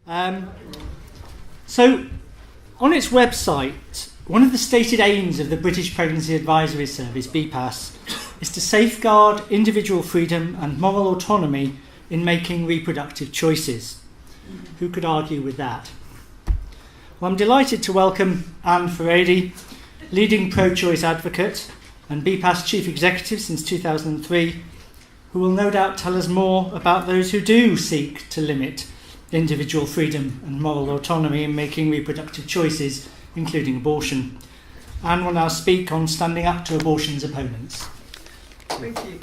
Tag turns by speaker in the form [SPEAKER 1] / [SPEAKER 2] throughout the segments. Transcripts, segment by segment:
[SPEAKER 1] So, on its website, one of the stated aims of the British Pregnancy Advisory Service, BPAS, is to safeguard individual freedom and moral autonomy in making reproductive choices. Who could argue with that? Well, I'm delighted to welcome Anne Furedi, leading pro-choice advocate and BPAS Chief Executive since 2003, who will no doubt tell us more about those who do seek to limit individual freedom and moral autonomy in making reproductive choices, including abortion. Anne will now speak on standing up to abortion's opponents.
[SPEAKER 2] Thank you.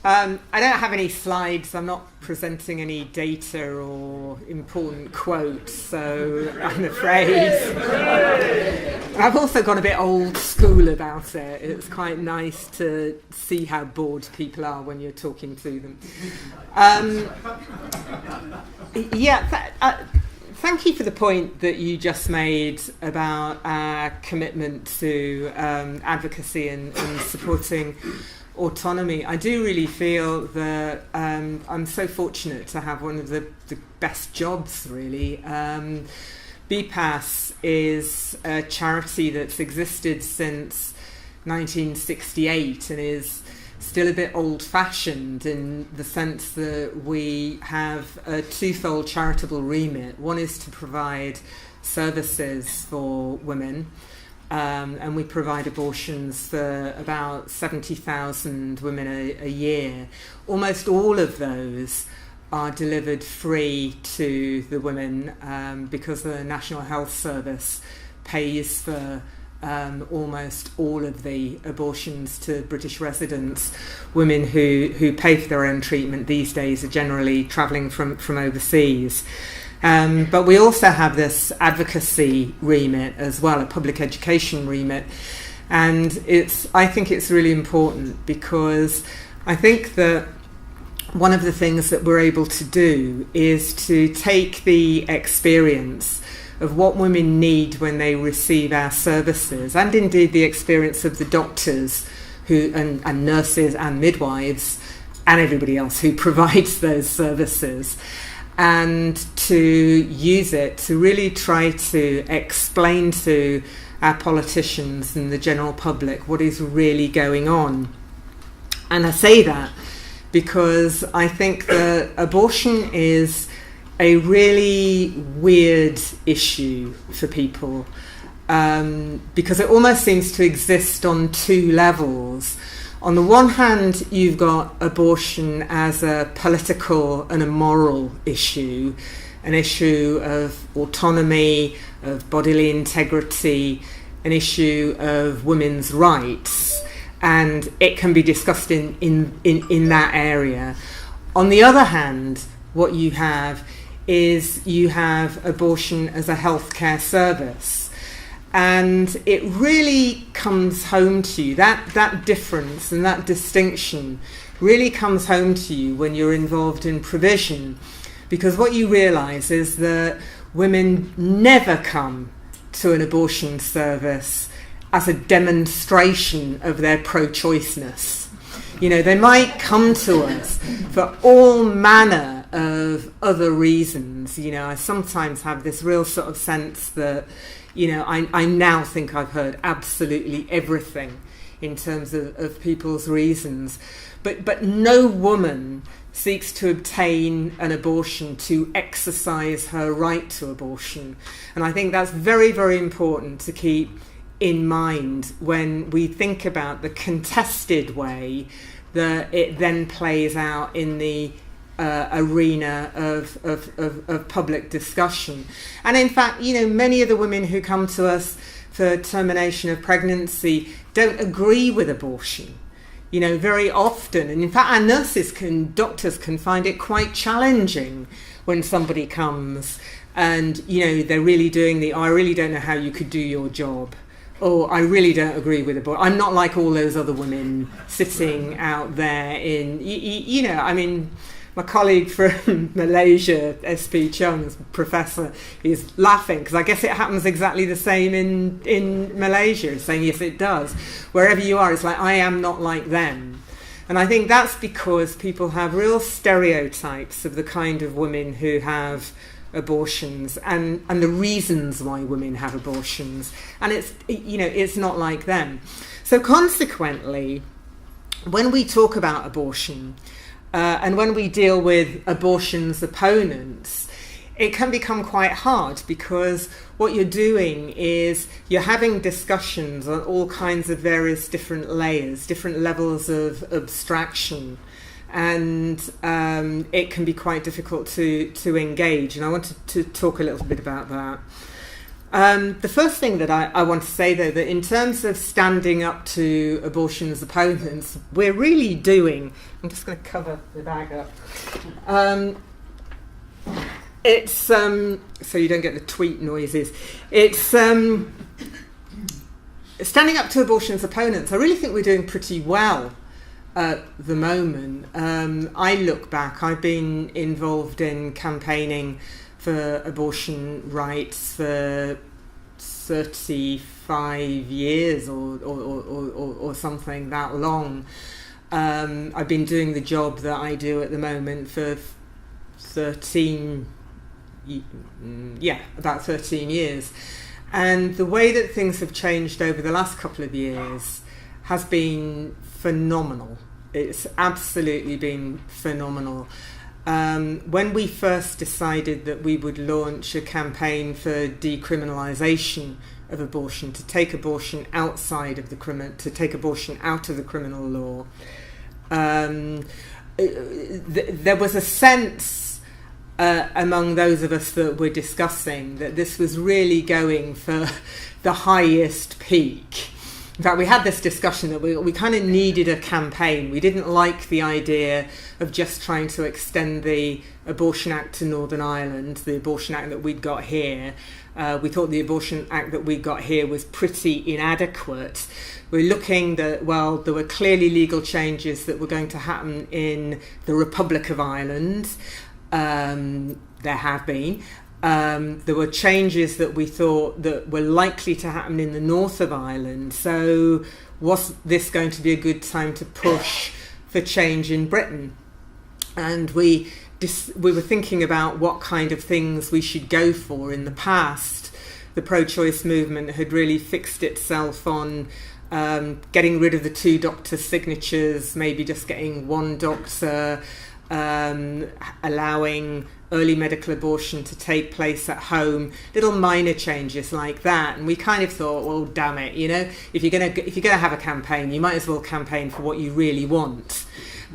[SPEAKER 2] I don't have any slides. I'm not presenting any data or important quotes, so I'm afraid. I've also gone a bit old school about it. It's quite nice to see how bored people are when you're talking to them. Thank you for the point that you just made about our commitment to advocacy and supporting autonomy. I do really feel that I'm so fortunate to have one of the best jobs, really. BPAS is a charity that's existed since 1968 and is still a bit old-fashioned in the sense that we have a twofold charitable remit. One is to provide services for women, and we provide abortions for about 70,000 women a year. Almost all of those are delivered free to the women because the National Health Service pays for almost all of the abortions to British residents. Women who pay for their own treatment these days are generally travelling from overseas. But we also have this advocacy remit as well, a public education remit. And I think it's really important because I think that one of the things that we're able to do is to take the experience of what women need when they receive our services, and indeed the experience of the doctors and nurses and midwives and everybody else who provides those services, and to use it to really try to explain to our politicians and the general public what is really going on. And I say that because I think that abortion is a really weird issue for people because it almost seems to exist on two levels. On the one hand, you've got abortion as a political and a moral issue, an issue of autonomy, of bodily integrity, an issue of women's rights, and it can be discussed in that area. On the other hand, what you have is you have abortion as a healthcare service. And it really comes home to you, that difference and that distinction really comes home to you when you're involved in provision. Because what you realise is that women never come to an abortion service as a demonstration of their pro-choiceness. You know, they might come to us for all manner of other reasons. You know, I sometimes have this real sort of sense that, you know, I now think I've heard absolutely everything in terms of people's reasons. But no woman seeks to obtain an abortion to exercise her right to abortion. And I think that's very, very important to keep in mind when we think about the contested way that it then plays out in the arena of public discussion. And in fact, you know, many of the women who come to us for termination of pregnancy don't agree with abortion. You know, very often, and in fact our doctors can find it quite challenging when somebody comes and, you know, they're really doing I really don't know how you could do your job. Oh, I really don't agree with abortion. I'm not like all those other women sitting out there you know, I mean, my colleague from Malaysia, SP Chung's professor, is laughing because I guess it happens exactly the same in Malaysia. He's saying, yes, it does. Wherever you are, it's like, I am not like them. And I think that's because people have real stereotypes of the kind of women who have abortions and the reasons why women have abortions. And it's not like them. So consequently, when we talk about abortion and when we deal with abortion's opponents, it can become quite hard, because what you're doing is you're having discussions on all kinds of various different layers, different levels of abstraction, and it can be quite difficult to engage. And I wanted to talk a little bit about that. The first thing that I want to say, though, that in terms of standing up to abortion's opponents, we're really doing... I'm just going to cover the bag up. It's so you don't get the tweet noises. It's standing up to abortion's opponents. I really think we're doing pretty well at the moment. I look back. I've been involved in campaigning for abortion rights for 35 years or something that long. I've been doing the job that I do at the moment for 13 years. And the way that things have changed over the last couple of years has been phenomenal. It's absolutely been phenomenal. When we first decided that we would launch a campaign for decriminalisation of abortion, to take abortion outside of to take abortion out of the criminal law, there was a sense among those of us that were discussing that this was really going for the highest peak. In fact, we had this discussion that we kind of needed a campaign. We didn't like the idea of just trying to extend the Abortion Act to Northern Ireland, the Abortion Act that we'd got here. We thought the Abortion Act that we got here was pretty inadequate. We're looking that, well, there were clearly legal changes that were going to happen in the Republic of Ireland. There have been. There were changes that we thought that were likely to happen in the north of Ireland. So was this going to be a good time to push for change in Britain? And we were thinking about what kind of things we should go for. In the past, the pro-choice movement had really fixed itself on getting rid of the 2 doctor signatures, maybe just getting 1 doctor, allowing early medical abortion to take place at home, little minor changes like that. And we kind of thought, well, damn it, if you're gonna have a campaign, you might as well campaign for what you really want.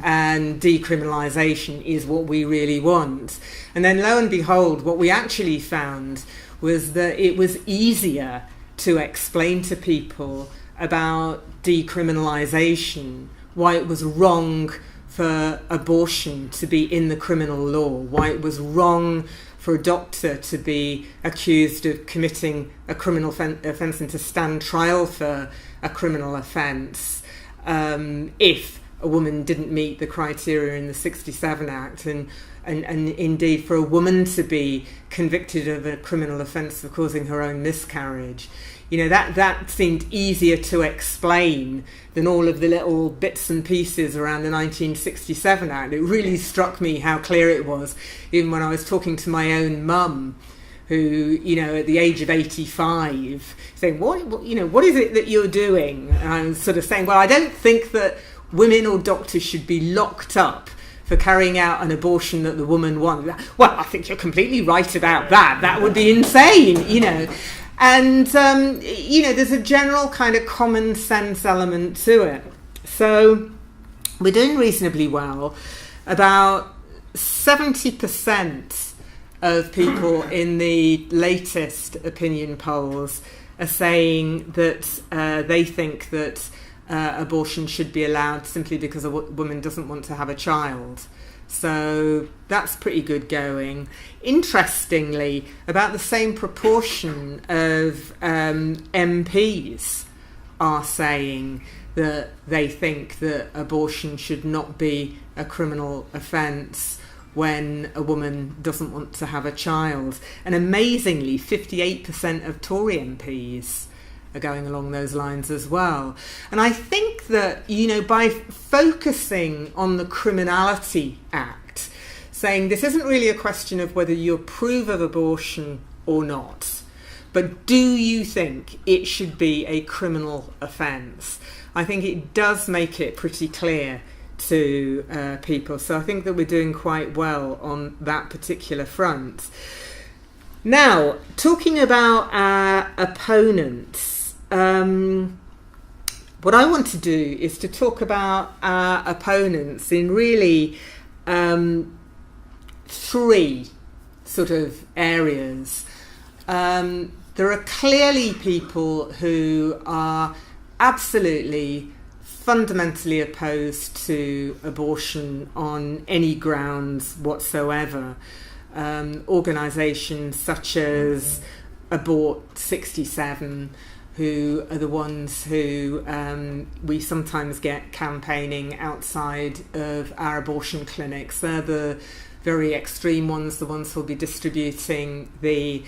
[SPEAKER 2] And decriminalisation is what we really want. And then lo and behold, what we actually found was that it was easier to explain to people about decriminalisation, why it was wrong for abortion to be in the criminal law, why it was wrong for a doctor to be accused of committing a criminal offence and to stand trial for a criminal offence if a woman didn't meet the criteria in the 67 Act, and indeed for a woman to be convicted of a criminal offence for causing her own miscarriage. That seemed easier to explain than all of the little bits and pieces around the 1967 Act. It really struck me how clear it was, even when I was talking to my own mum, who, at the age of 85, saying, what is it that you're doing? And I was sort of saying, well, I don't think that women or doctors should be locked up for carrying out an abortion that the woman wants. Well, I think you're completely right about that. That would be insane, And, there's a general kind of common sense element to it. So we're doing reasonably well. About 70% of people in the latest opinion polls are saying that they think that abortion should be allowed simply because a woman doesn't want to have a child. So that's pretty good going. Interestingly, about the same proportion of MPs are saying that they think that abortion should not be a criminal offence when a woman doesn't want to have a child. And amazingly, 58% of Tory MPs are going along those lines as well. And I think that, by focusing on the Criminality Act, saying this isn't really a question of whether you approve of abortion or not, but do you think it should be a criminal offence? I think it does make it pretty clear to people. So I think that we're doing quite well on that particular front. Now, talking about our opponents, what I want to do is to talk about our opponents in really three sort of areas. There are clearly people who are absolutely fundamentally opposed to abortion on any grounds whatsoever. Organisations such as Abort 67, who are the ones who we sometimes get campaigning outside of our abortion clinics. They're the very extreme ones, the ones who'll be distributing the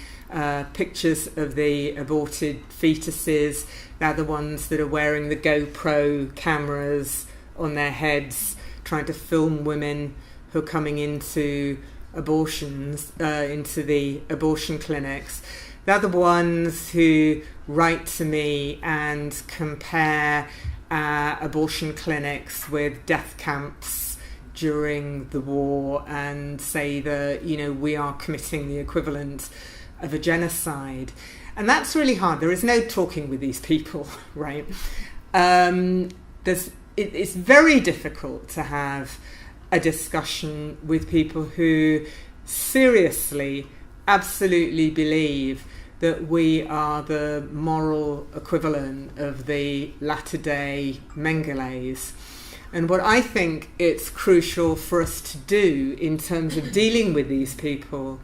[SPEAKER 2] pictures of the aborted fetuses. They're the ones that are wearing the GoPro cameras on their heads, trying to film women who are coming into abortions, into the abortion clinics. They're the ones who write to me and compare abortion clinics with death camps during the war and say that, we are committing the equivalent of a genocide. And that's really hard. There is no talking with these people, right? It's very difficult to have a discussion with people who seriously, absolutely believe that we are the moral equivalent of the latter-day Mengeles. And what I think it's crucial for us to do in terms of dealing with these people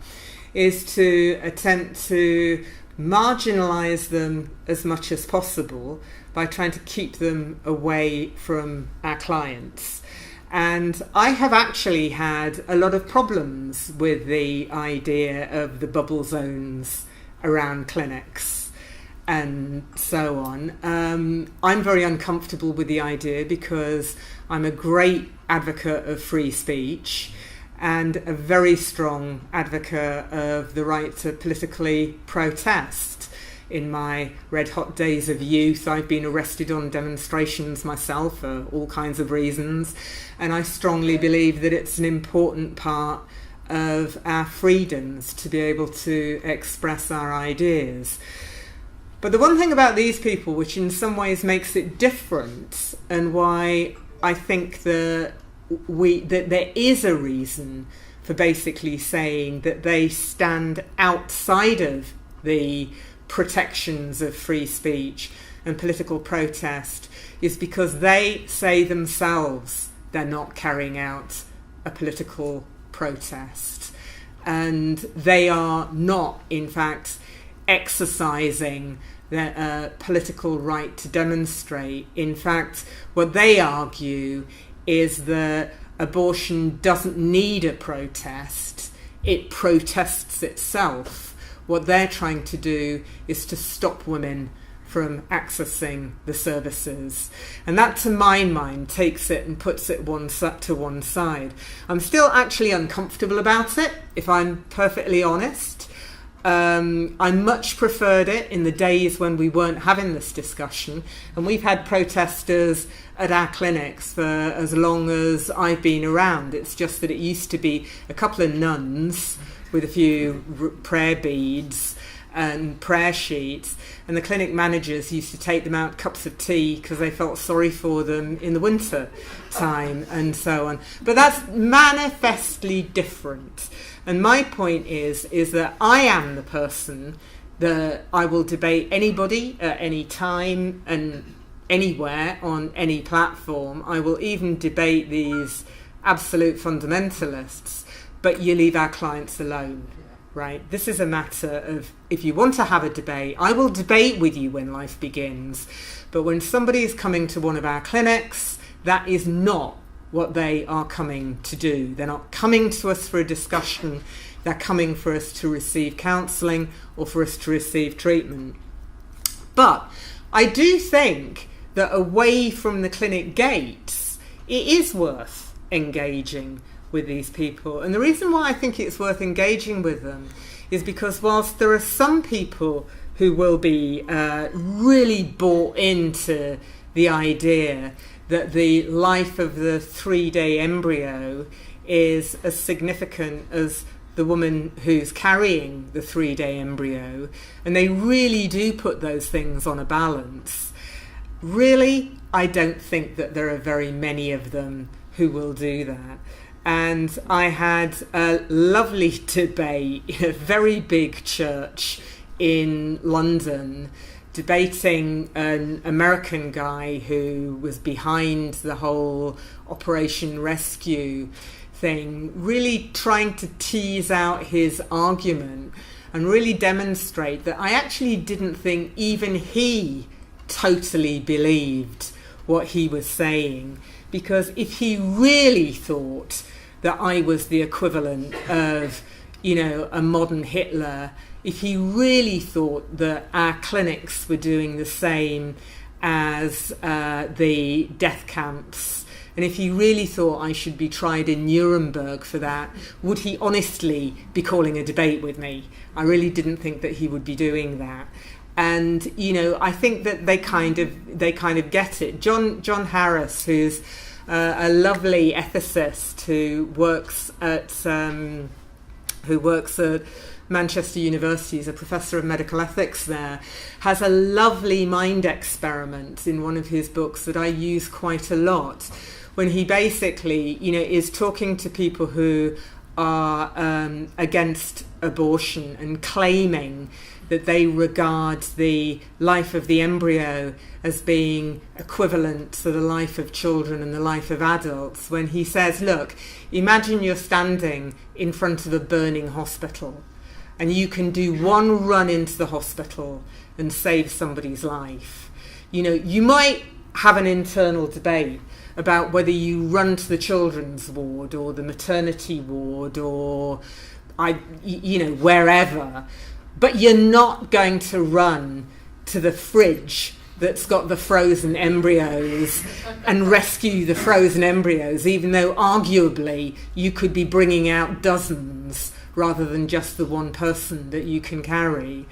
[SPEAKER 2] is to attempt to marginalise them as much as possible by trying to keep them away from our clients. And I have actually had a lot of problems with the idea of the bubble zones around clinics and so on. I'm very uncomfortable with the idea because I'm a great advocate of free speech and a very strong advocate of the right to politically protest. In my red hot days of youth, I've been arrested on demonstrations myself for all kinds of reasons, and I strongly believe that it's an important part of our freedoms to be able to express our ideas. But the one thing about these people, which in some ways makes it different, and why I think that there is a reason for basically saying that they stand outside of the protections of free speech and political protest, is because they say themselves they're not carrying out a political protest, and they are not, in fact, exercising their political right to demonstrate. In fact, what they argue is that abortion doesn't need a protest, it protests itself. What they're trying to do is to stop women from accessing the services. And that, to my mind, takes it and puts it to one side. I'm still actually uncomfortable about it, if I'm perfectly honest. I much preferred it in the days when we weren't having this discussion. And we've had protesters at our clinics for as long as I've been around. It's just that it used to be a couple of nuns with a few prayer beads and prayer sheets, and the clinic managers used to take them out cups of tea because they felt sorry for them in the winter time and so on. But that's manifestly different. And my point is that I am the person that I will debate anybody at any time and anywhere on any platform. I will even debate these absolute fundamentalists, but you leave our clients alone, right? This is a matter of, if you want to have a debate, I will debate with you when life begins. But when somebody is coming to one of our clinics, that is not what they are coming to do. They're not coming to us for a discussion. They're coming for us to receive counselling or for us to receive treatment. But I do think that away from the clinic gates, it is worth engaging with these people. And the reason why I think it's worth engaging with them is because whilst there are some people who will be really bought into the idea that the life of the 3-day embryo is as significant as the woman who's carrying the 3-day embryo, and they really do put those things on a balance, really, I don't think that there are very many of them who will do that. And I had a lovely debate in a very big church in London, debating an American guy who was behind the whole Operation Rescue thing, really trying to tease out his argument and really demonstrate that I actually didn't think even he totally believed what he was saying, because if he really thought that I was the equivalent of, a modern Hitler, if he really thought that our clinics were doing the same as the death camps, and if he really thought I should be tried in Nuremberg for that, would he honestly be calling a debate with me? I really didn't think that he would be doing that. And, I think that they kind of get it. John Harris, who's a lovely ethicist who works at Manchester University, is a professor of medical ethics there, has a lovely mind experiment in one of his books that I use quite a lot, when he basically, is talking to people who are against abortion and claiming that they regard the life of the embryo as being equivalent to the life of children and the life of adults, when he says, look, imagine you're standing in front of a burning hospital and you can do one run into the hospital and save somebody's life. You might have an internal debate about whether you run to the children's ward or the maternity ward or wherever, but you're not going to run to the fridge that's got the frozen embryos and rescue the frozen embryos, even though arguably you could be bringing out dozens rather than just the one person that you can carry.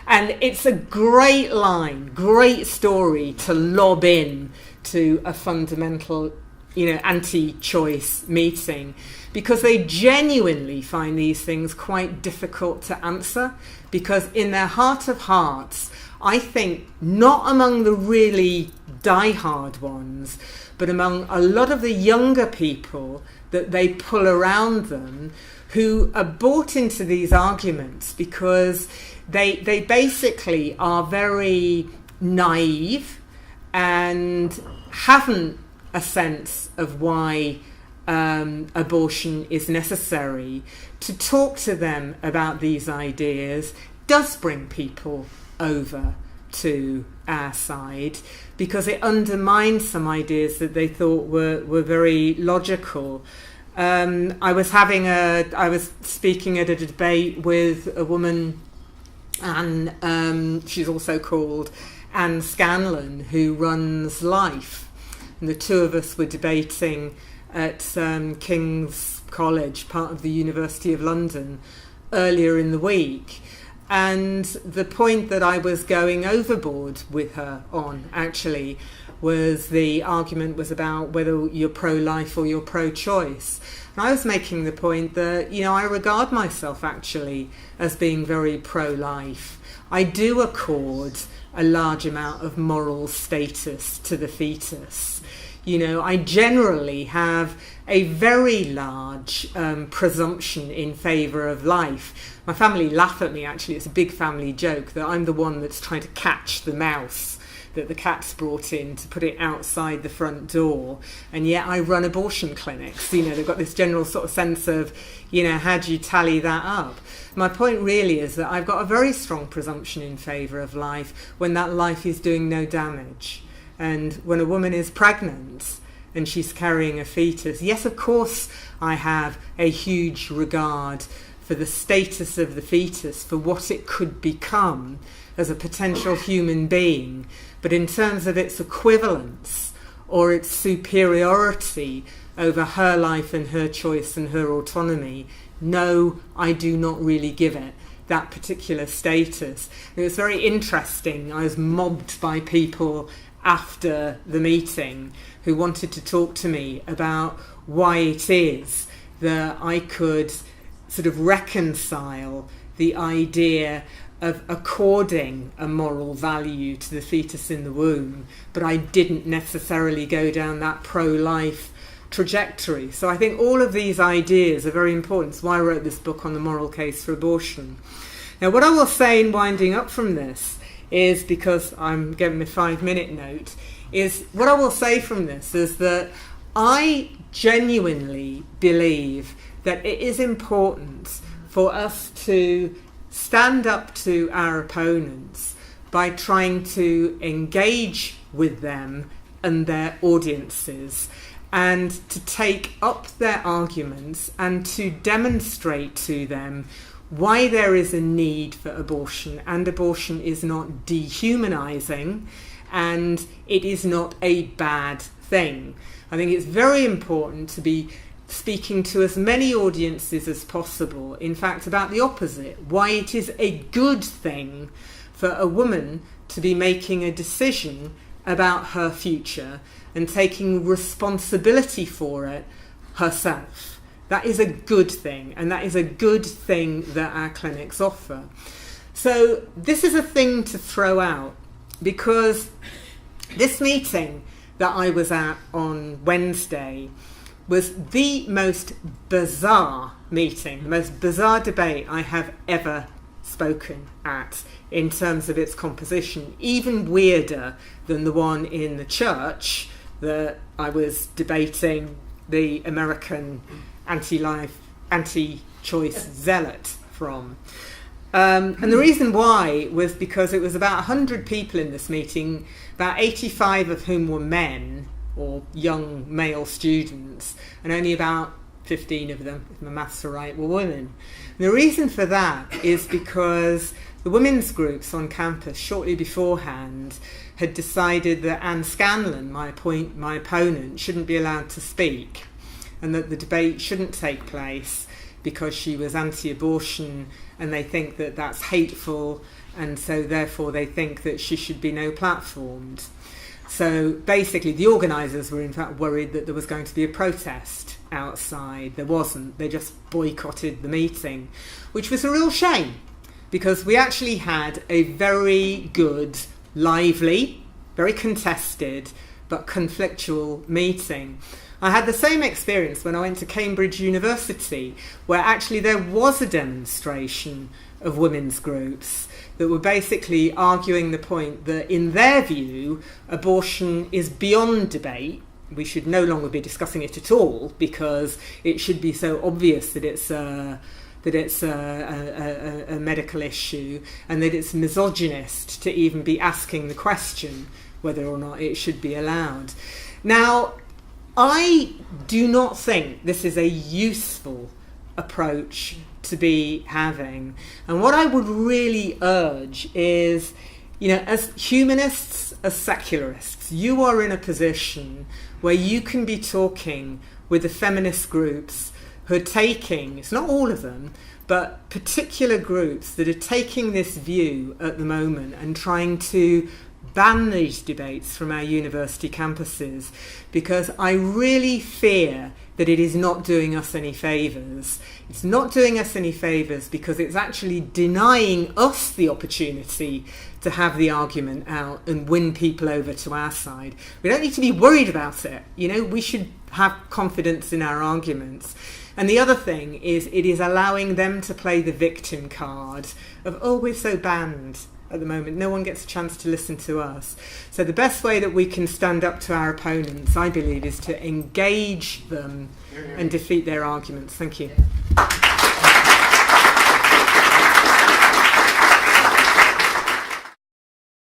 [SPEAKER 2] And it's a great line, great story to lob in to a fundamental, anti-choice meeting, because they genuinely find these things quite difficult to answer, because in their heart of hearts, I think not among the really die-hard ones, but among a lot of the younger people that they pull around them, who are bought into these arguments because they basically are very naive and haven't a sense of why abortion is necessary. To talk to them about these ideas does bring people over to our side, because it undermines some ideas that they thought were very logical. I was speaking at a debate with a woman, and she's also called Anne Scanlon, who runs Life, and the two of us were debating at King's College, part of the University of London, earlier in the week. And the point that I was going overboard with her on, actually, was the argument was about whether you're pro-life or you're pro-choice. And I was making the point that, I regard myself actually as being very pro-life. I do accord a large amount of moral status to the fetus. I generally have a very large presumption in favour of life. My family laugh at me, actually. It's a big family joke that I'm the one that's trying to catch the mouse that the cat's brought in to put it outside the front door, and yet I run abortion clinics. They've got this general sort of sense of, how do you tally that up? My point really is that I've got a very strong presumption in favour of life when that life is doing no damage. And when a woman is pregnant and she's carrying a fetus, yes, of course, I have a huge regard for the status of the fetus, for what it could become. as a potential human being, but in terms of its equivalence or its superiority over her life and her choice and her autonomy, no, I do not really give it that particular status. It was very interesting. I was mobbed by people after the meeting who wanted to talk to me about why it is that I could sort of reconcile the idea of according a moral value to the fetus in the womb, but I didn't necessarily go down that pro-life trajectory. So I think all of these ideas are very important. That's why I wrote this book on the moral case for abortion. Now, what I will say in winding up from this is, because I'm giving a 5-minute note, is what I will say from this is that I genuinely believe that it is important for us to stand up to our opponents by trying to engage with them and their audiences, and to take up their arguments and to demonstrate to them why there is a need for abortion, and abortion is not dehumanizing and it is not a bad thing. I think it's very important to be speaking to as many audiences as possible, in fact about the opposite, why it is a good thing for a woman to be making a decision about her future and taking responsibility for it herself. That is a good thing, and that is a good thing that our clinics offer. So this is a thing to throw out, because this meeting that I was at on Wednesday was the most bizarre meeting, the most bizarre debate I have ever spoken at in terms of its composition, even weirder than the one in the church that I was debating the American anti-life, anti-choice zealot from. And the reason why was because it was about 100 people in this meeting, about 85 of whom were men or young male students, and only about 15 of them, if my maths are right, were women. And the reason for that is because the women's groups on campus shortly beforehand had decided that Anne Scanlon, my opponent, shouldn't be allowed to speak, and that the debate shouldn't take place because she was anti-abortion, and they think that that's hateful, and so therefore they think that she should be no platformed. So basically the organisers were in fact worried that there was going to be a protest outside. There wasn't. They just boycotted the meeting, which was a real shame, because we actually had a very good, lively, very contested but conflictual meeting. I had the same experience when I went to Cambridge University, where actually there was a demonstration of women's groups that were basically arguing the point that, in their view, abortion is beyond debate. We should no longer be discussing it at all, because it should be so obvious that it's a medical issue, and that it's misogynist to even be asking the question whether or not it should be allowed. Now, I do not think this is a useful approach to be having. And what I would really urge is, as humanists, as secularists, you are in a position where you can be talking with the feminist groups who are taking, it's not all of them, but particular groups that are taking this view at the moment and trying to ban these debates from our university campuses, because I really fear that it is not doing us any favours. It's not doing us any favours because it's actually denying us the opportunity to have the argument out and win people over to our side. We don't need to be worried about it. We should have confidence in our arguments. And the other thing is, it is allowing them to play the victim card of, oh, we're so banned at the moment, no one gets a chance to listen to us. So the best way that we can stand up to our opponents, I believe, is to engage them and defeat their arguments. Thank you.